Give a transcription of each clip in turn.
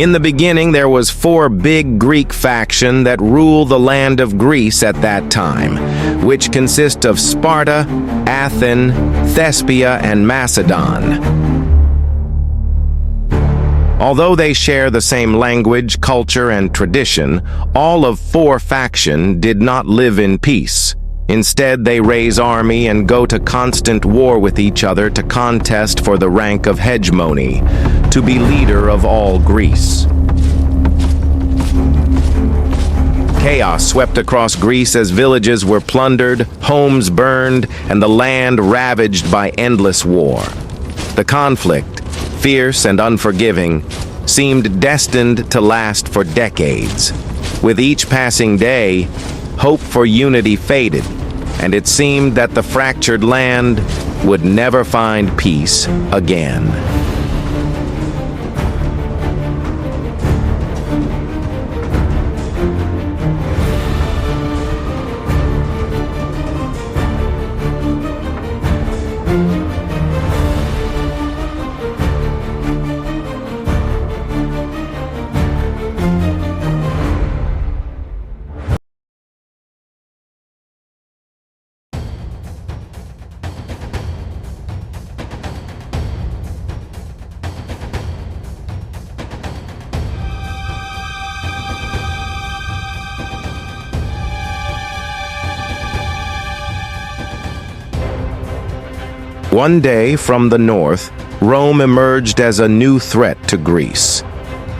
In the beginning, there was 4 big Greek factions that rule the land of Greece at that time, which consist of Sparta, Athens, Thespia, and Macedon. Although they share the same language, culture, and tradition, all of 4 factions did not live in peace. Instead, they raise army and go to constant war with each other to contest for the rank of hegemony, to be leader of all Greece. Chaos swept across Greece as villages were plundered, homes burned, and the land ravaged by endless war. The conflict, fierce and unforgiving, seemed destined to last for decades. With each passing day, hope for unity faded, and it seemed that the fractured land would never find peace again. One day, from the north, Rome emerged as a new threat to Greece.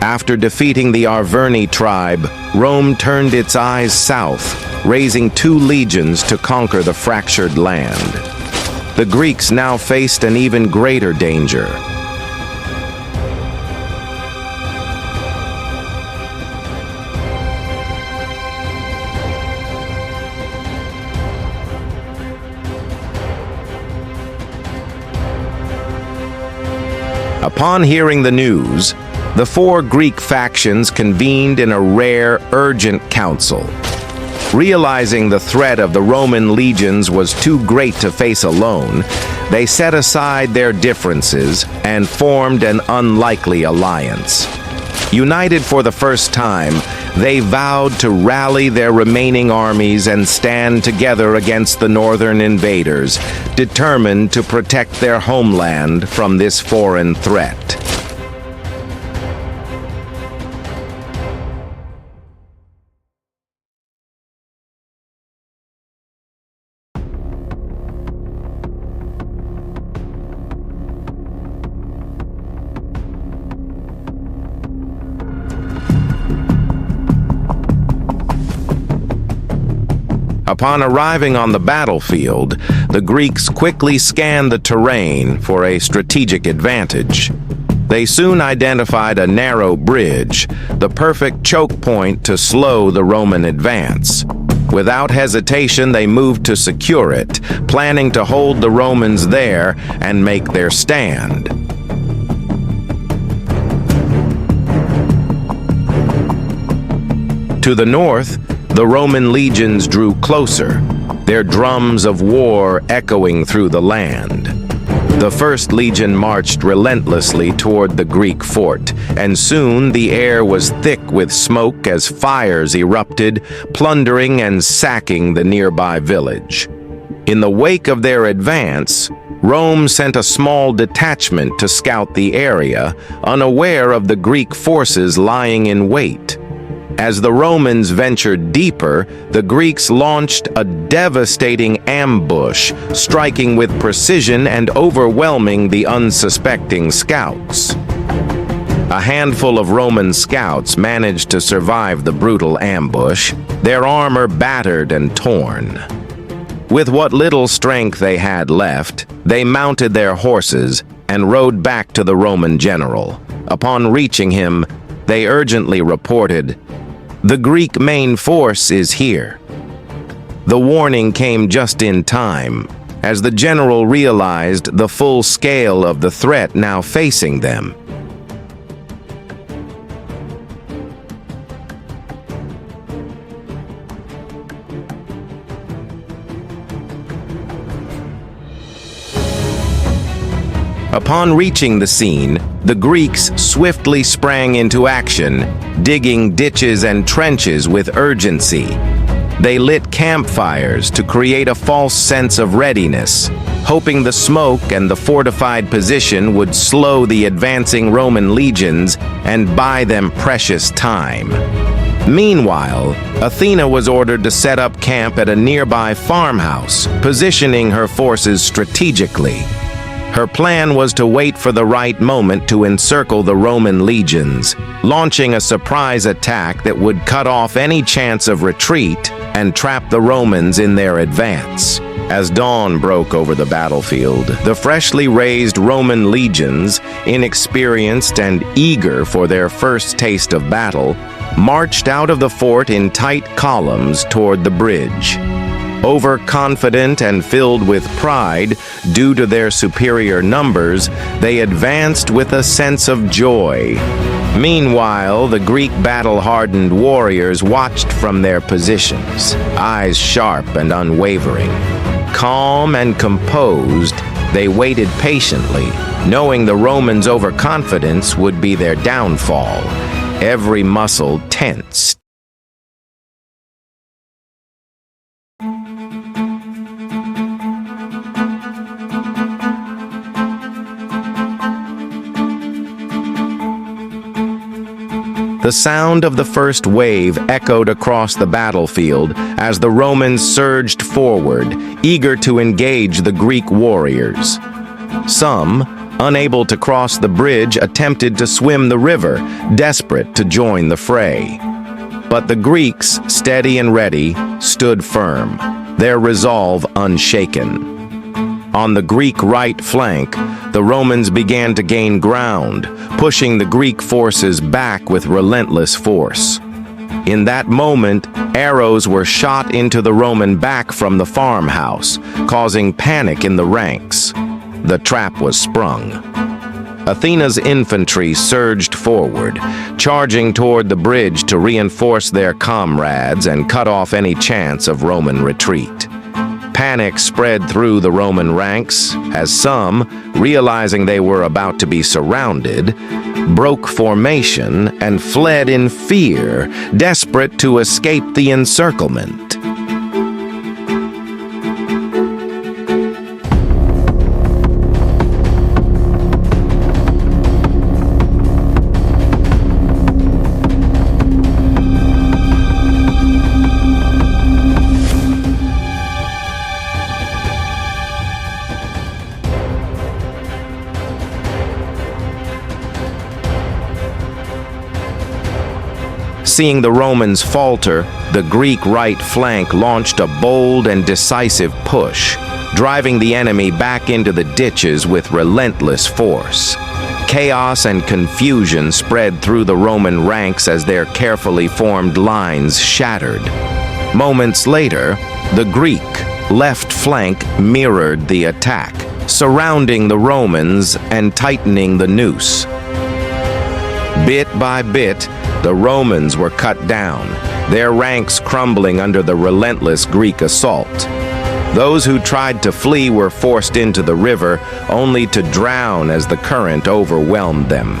After defeating the Arverni tribe, Rome turned its eyes south, raising 2 legions to conquer the fractured land. The Greeks now faced an even greater danger. Upon hearing the news, the 4 Greek factions convened in a rare, urgent council. Realizing the threat of the Roman legions was too great to face alone, they set aside their differences and formed an unlikely alliance. United for the first time, they vowed to rally their remaining armies and stand together against the northern invaders, determined to protect their homeland from this foreign threat. Upon arriving on the battlefield, the Greeks quickly scanned the terrain for a strategic advantage. They soon identified a narrow bridge, the perfect choke point to slow the Roman advance. Without hesitation, they moved to secure it, planning to hold the Romans there and make their stand. To the north, the Roman legions drew closer, their drums of war echoing through the land. The first legion marched relentlessly toward the Greek fort, and soon the air was thick with smoke as fires erupted, plundering and sacking the nearby village. In the wake of their advance, Rome sent a small detachment to scout the area, unaware of the Greek forces lying in wait. As the Romans ventured deeper, the Greeks launched a devastating ambush, striking with precision and overwhelming the unsuspecting scouts. A handful of Roman scouts managed to survive the brutal ambush, their armor battered and torn. With what little strength they had left, they mounted their horses and rode back to the Roman general. Upon reaching him, they urgently reported, "The Greek main force is here." The warning came just in time, as the general realized the full scale of the threat now facing them. Upon reaching the scene, the Greeks swiftly sprang into action, digging ditches and trenches with urgency. They lit campfires to create a false sense of readiness, hoping the smoke and the fortified position would slow the advancing Roman legions and buy them precious time. Meanwhile, Athena was ordered to set up camp at a nearby farmhouse, positioning her forces strategically. Her plan was to wait for the right moment to encircle the Roman legions, launching a surprise attack that would cut off any chance of retreat and trap the Romans in their advance. As dawn broke over the battlefield, the freshly raised Roman legions, inexperienced and eager for their first taste of battle, marched out of the fort in tight columns toward the bridge. Overconfident and filled with pride due to their superior numbers, they advanced with a sense of joy. Meanwhile, the Greek battle-hardened warriors watched from their positions, eyes sharp and unwavering. Calm and composed, they waited patiently, knowing the Romans' overconfidence would be their downfall. Every muscle tensed. The sound of the first wave echoed across the battlefield as the Romans surged forward, eager to engage the Greek warriors. Some, unable to cross the bridge, attempted to swim the river, desperate to join the fray. But the Greeks, steady and ready, stood firm, their resolve unshaken. On the Greek right flank, the Romans began to gain ground, pushing the Greek forces back with relentless force. In that moment, arrows were shot into the Roman back from the farmhouse, causing panic in the ranks. The trap was sprung. Athena's infantry surged forward, charging toward the bridge to reinforce their comrades and cut off any chance of Roman retreat. Panic spread through the Roman ranks as some, realizing they were about to be surrounded, broke formation and fled in fear, desperate to escape the encirclement. Seeing the Romans falter, the Greek right flank launched a bold and decisive push, driving the enemy back into the ditches with relentless force. Chaos and confusion spread through the Roman ranks as their carefully formed lines shattered. Moments later, the Greek left flank mirrored the attack, surrounding the Romans and tightening the noose. Bit by bit, the Romans were cut down, their ranks crumbling under the relentless Greek assault. Those who tried to flee were forced into the river, only to drown as the current overwhelmed them.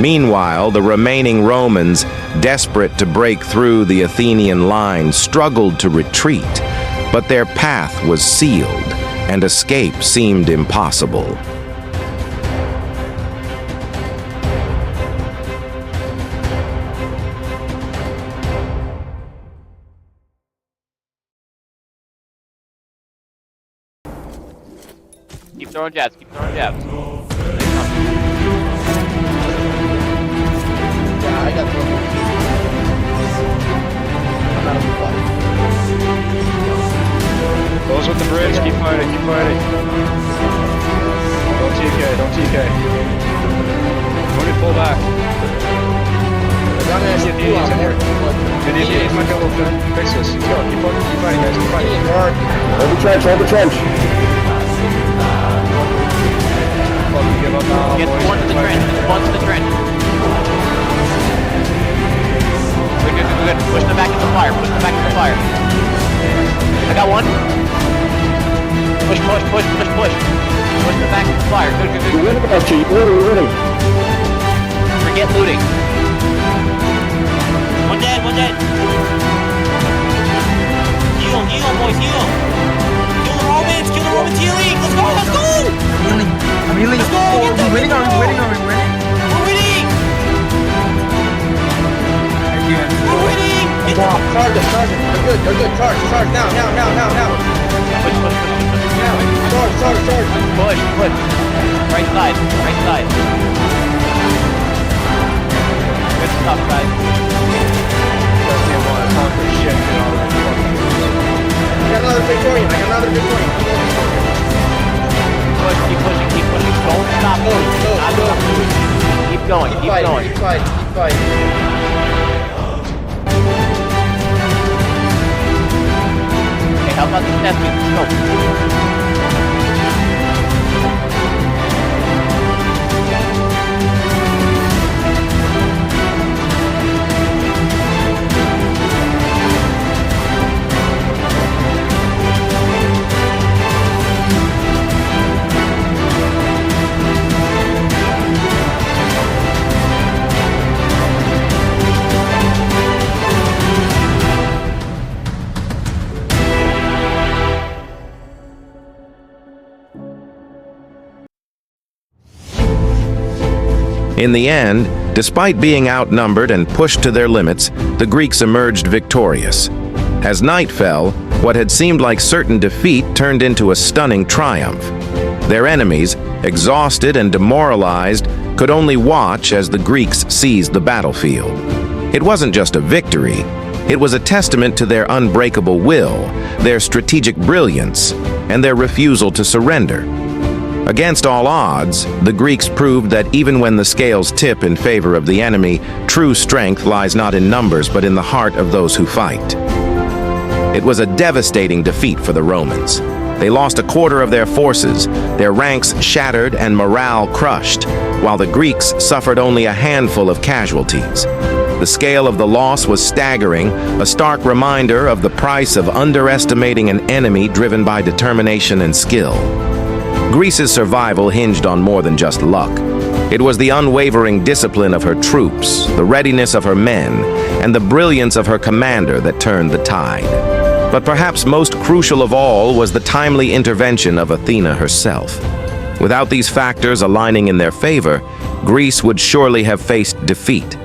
Meanwhile, the remaining Romans, desperate to break through the Athenian line, struggled to retreat, but their path was sealed, and escape seemed impossible. Keep throwing jabs, keep throwing jabs. Yeah, I got thrown. I'm out of the fight. Those with the bridge, keep fighting, keep fighting. Don't TK, don't TK. When we pull back. I got an SCP in here. Good EVAs might be able to fix this. Let's go, keep fighting guys, keep fighting. Hold the trench, hold the trench. Fucking give up now, Get boys. one to the trench, one to the trench. Good. Push them back into the fire, push them back into the fire. I got one. Push. Push them back into the fire. Good. Archie, looting. Forget looting. One dead, one dead. Heal, heal, boys, heal. Kill the Romans, healing. Let's go, let's go. I'm healing. Let's go, Oh, get them, we're winning, get are we them. winning, are we winning? We're winning. We're winning. Get them. Charge them. They're good. Charge, now. Push, push, push, push. Now. Charge. Push, push. Right side, right side. Good stuff, guys. Goddamn want to conquer shit and all that fucking. I got another Victorian. Push, keep pushing. Don't stop moving. Go. Not stop moving. Keep going, keep going. Keep fighting. Hey, how about the stepping? Go. In the end, despite being outnumbered and pushed to their limits, the Greeks emerged victorious. As night fell, what had seemed like certain defeat turned into a stunning triumph. Their enemies, exhausted and demoralized, could only watch as the Greeks seized the battlefield. It wasn't just a victory, it was a testament to their unbreakable will, their strategic brilliance, and their refusal to surrender. Against all odds, the Greeks proved that even when the scales tip in favor of the enemy, true strength lies not in numbers but in the heart of those who fight. It was a devastating defeat for the Romans. They lost a quarter of their forces, their ranks shattered and morale crushed, while the Greeks suffered only a handful of casualties. The scale of the loss was staggering, a stark reminder of the price of underestimating an enemy driven by determination and skill. Greece's survival hinged on more than just luck. It was the unwavering discipline of her troops, the readiness of her men, and the brilliance of her commander that turned the tide. But perhaps most crucial of all was the timely intervention of Athena herself. Without these factors aligning in their favor, Greece would surely have faced defeat.